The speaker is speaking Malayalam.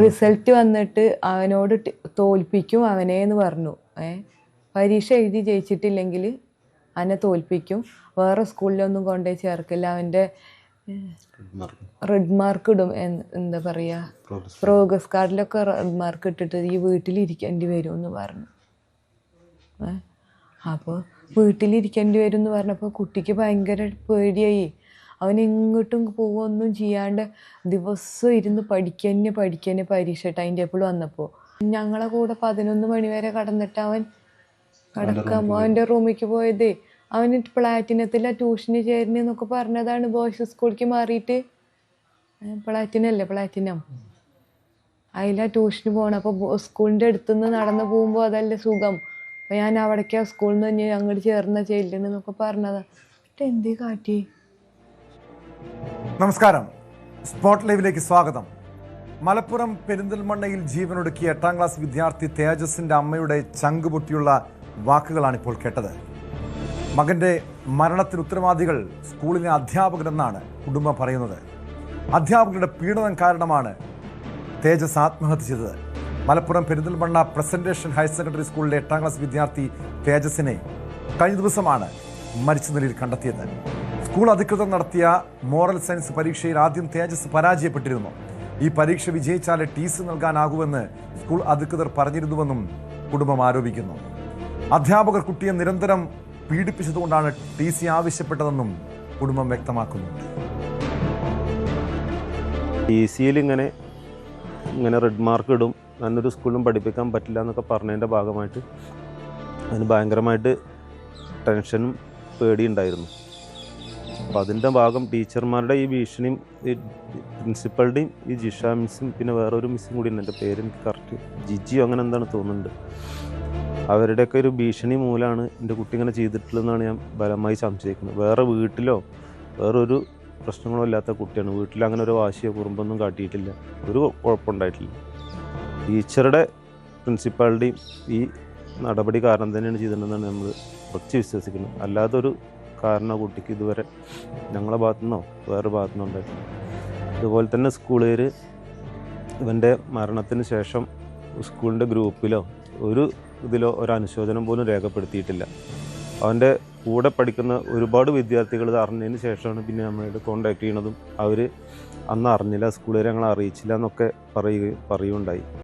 റിസൾട്ട് വന്നിട്ട് അവനോട് തോൽപ്പിക്കും അവനെ എന്ന് പറഞ്ഞു. പരീക്ഷ എഴുതി ജയിച്ചിട്ടില്ലെങ്കിൽ അവനെ തോൽപ്പിക്കും, വേറെ സ്കൂളിലൊന്നും കൊണ്ടുപോയി ചേർക്കില്ല, അവൻ്റെ റെഡ് മാർക്ക് ഇടും, എന്താ പറയുക, പ്രോഗ്രസ് കാർഡിലൊക്കെ റെഡ് മാർക്ക് ഇട്ടിട്ട് ഈ വീട്ടിലിരിക്കേണ്ടി വരും എന്ന് പറഞ്ഞു. അപ്പോൾ വീട്ടിലിരിക്കേണ്ടി വരും എന്ന് പറഞ്ഞപ്പോൾ കുട്ടിക്ക് ഭയങ്കര പേടിയായി. അവൻ എങ്ങോട്ടും പോവുകയൊന്നും ചെയ്യാണ്ട് ദിവസം ഇരുന്ന് പഠിക്കന്നെ പരീക്ഷ ടൈം ടേബിൾ വന്നപ്പോൾ ഞങ്ങളെ കൂടെ 11 മണി വരെ കടന്നിട്ട് അവൻ അവൻ്റെ റൂമിലേക്ക് പോയത്. അവന് പ്ലാറ്റിനത്തിലാണ് ട്യൂഷന് ചേരുന്നതെന്നൊക്കെ പറഞ്ഞതാണ്. ബോയ്സ് സ്കൂളിലേക്ക് മാറിയിട്ട് പ്ലാറ്റിനം അതിലാണ് ട്യൂഷന് പോകണം. അപ്പോൾ സ്കൂളിൻ്റെ അടുത്തുനിന്ന് നടന്നു പോകുമ്പോൾ അതല്ലേ സുഖം. അപ്പോൾ ഞാൻ അവിടേക്കാണ് സ്കൂളിൽ നിന്ന് തന്നെ അങ്ങോട്ട് ചേർന്ന ചെല്ലുന്നതെന്നൊക്കെ പറഞ്ഞതാണ്. എന്നിട്ട് എന്തേ കാട്ടി. നമസ്കാരം, സ്പോട്ട് ലൈവിലേക്ക് സ്വാഗതം. മലപ്പുറം പെരിന്തൽമണ്ണയിൽ ജീവനൊടുക്കിയ 8ാം ക്ലാസ് വിദ്യാർത്ഥി തേജസിൻ്റെ അമ്മയുടെ ചങ്കുപൊട്ടിയുള്ള വാക്കുകളാണിപ്പോൾ കേട്ടത്. മകൻ്റെ മരണത്തിന് ഉത്തരവാദികൾ സ്കൂളിലെ അധ്യാപകരെന്നാണ് കുടുംബം പറയുന്നത്. അധ്യാപകരുടെ പീഡനം കാരണമാണ് തേജസ് ആത്മഹത്യ ചെയ്തത്. Malappuram Perinthalmanna presentation higher secondary സ്കൂളിലെ 8ാം ക്ലാസ് വിദ്യാർത്ഥി തേജസിനെ കഴിഞ്ഞ ദിവസമാണ് മരിച്ച നിലയിൽ കണ്ടെത്തിയത്. സ്കൂൾ അധികൃതർ നടത്തിയ മോറൽ സയൻസ് പരീക്ഷയിൽ ആദ്യം തേജസ് പരാജയപ്പെട്ടിരുന്നു. ഈ പരീക്ഷ വിജയിച്ചാലേ TC നൽകാനാകുമെന്ന് സ്കൂൾ അധികൃതർ പറഞ്ഞിരുന്നുവെന്നും കുടുംബം ആരോപിക്കുന്നു. അധ്യാപകർ കുട്ടിയെ നിരന്തരം പീഡിപ്പിച്ചതുകൊണ്ടാണ് TC ആവശ്യപ്പെട്ടതെന്നും കുടുംബം വ്യക്തമാക്കുന്നുണ്ട്. TCയിൽ ഇങ്ങനെ റെഡ് മാർക്ക് ഇടും, നല്ലൊരു സ്കൂളിലും പഠിപ്പിക്കാൻ പറ്റില്ല എന്നൊക്കെ പറഞ്ഞതിൻ്റെ ഭാഗമായിട്ട് അതിന് ഭയങ്കരമായിട്ട് ടെൻഷനും പേടിയുണ്ടായിരുന്നു. അപ്പോൾ അതിൻ്റെ ഭാഗം ടീച്ചർമാരുടെ ഈ ഭീഷണിയും ഈ പ്രിൻസിപ്പളുടെയും ഈ ജിഷ മിസ്സും പിന്നെ വേറൊരു മിസ്സും കൂടി ഉണ്ട്, എൻ്റെ പേര് എനിക്ക് കറക്റ്റ് ജിജിയോ അങ്ങനെ എന്താണ് തോന്നുന്നുണ്ട്, അവരുടെയൊക്കെ ഒരു ഭീഷണി മൂലമാണ് എൻ്റെ കുട്ടി ഇങ്ങനെ ചെയ്തിട്ടുള്ളതെന്നാണ് ഞാൻ ബലമായി സംശയിക്കുന്നത്. വേറെ വീട്ടിലോ വേറൊരു പ്രശ്നങ്ങളോ ഇല്ലാത്ത കുട്ടിയാണ്. വീട്ടിൽ അങ്ങനെ ഒരു വാശിയോ കുറുമ്പൊന്നും കാട്ടിയിട്ടില്ല, ഒരു കുഴപ്പമുണ്ടായിട്ടില്ല. ടീച്ചറുടെ പ്രിൻസിപ്പാളുടെയും ഈ നടപടി കാരണം തന്നെയാണ് ചെയ്തിട്ടുണ്ടെന്നാണ് നമ്മൾ ഉറച്ച് വിശ്വസിക്കുന്നത്. അല്ലാതൊരു കാരണം കുട്ടിക്ക് ഇതുവരെ ഞങ്ങളുടെ ഭാഗത്തുനിന്നോ വേറെ ഭാഗത്തുനിന്നോ ഉണ്ടായിട്ടില്ല. അതുപോലെ തന്നെ സ്കൂളുകാർ ഇവൻ്റെ മരണത്തിന് ശേഷം സ്കൂളിൻ്റെ ഗ്രൂപ്പിലോ ഒരു ഇതിലോ ഒരു അനുശോചനം പോലും രേഖപ്പെടുത്തിയിട്ടില്ല. അവൻ്റെ കൂടെ പഠിക്കുന്ന ഒരുപാട് വിദ്യാർത്ഥികൾ ഇത് അറിഞ്ഞതിന് ശേഷമാണ് പിന്നെ നമ്മളോട് കോൺടാക്ട് ചെയ്യണതും അവർ അന്ന് അറിഞ്ഞില്ല, സ്കൂളുകാർ ഞങ്ങളെ അറിയിച്ചില്ല എന്നൊക്കെ പറയുകയുണ്ടായി.